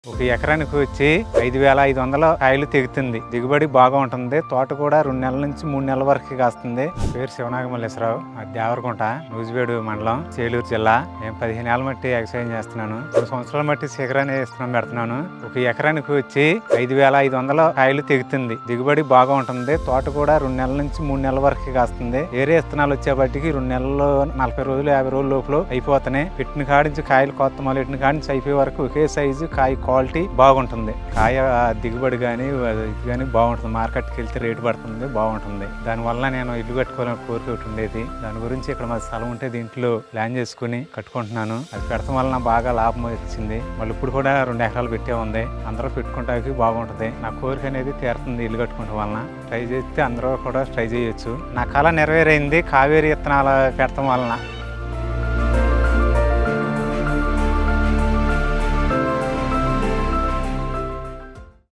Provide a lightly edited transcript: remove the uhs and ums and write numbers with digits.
ఒక ఎకరానికి వచ్చి 5,500 కాయలు తెగుతుంది. దిగుబడి బాగా ఉంటుంది. తోట కూడా 2 నెలల నుంచి 3 నెలల వరకు కాస్తుంది. నా పేరు శివనాగమల్లేశ్వరరావు. దేవరకుంట, నూజివేడు మండలం, చేలూరు జిల్లా. నేను 15 ఏళ్ళ మట్టి ఎక్సైజ్ చేస్తున్నాను. 2 సంవత్సరాల మట్టి శిఖరాన్ని ఇస్తున్నాను పెడుతున్నాను. ఒక ఎకరానికి వచ్చి 5,500 కాయలు తెగుతుంది. దిగుబడి బాగా ఉంటుంది. తోట కూడా 2 నెలల నుంచి 3 నెలల వరకు కాస్తుంది. ఏరే విత్తనాలు వచ్చేపటికి 2 నెలల్లో 40 రోజులు 50 రోజుల లోపల అయిపోతున్నాయి. పెట్టిన కాడించి కాయలు కొత్త మొదలెట్టిన కాడించి అయిపోయే వరకు ఒకే సైజు కాయ క్వాలిటీ బాగుంటుంది. కాయ దిగుబడి కానీ ఇది కానీ బాగుంటుంది. మార్కెట్కి వెళ్తే రేటు పడుతుంది, బాగుంటుంది. దానివల్ల నేను ఇల్లు కట్టుకోవాలని కోరిక ఒకటి ఉండేది. దాని గురించి ఇక్కడ మా స్థలం ఉంటే దీంట్లో ప్లాన్ చేసుకుని కట్టుకుంటున్నాను. అది పెడతాం వల్ల నాకు బాగా లాభం వచ్చింది. మళ్ళీ ఇప్పుడు కూడా 2 ఎకరాలు పెట్టే ఉంది. అందరూ పెట్టుకుంటానికి బాగుంటుంది. నా కోరిక అనేది తీరుతుంది ఇల్లు కట్టుకోవడం వలన. ట్రై చేస్తే అందరూ కూడా ట్రై చేయొచ్చు. నా కళ నెరవేరైంది కావేరి విత్తనాలు పెడతాం వలన.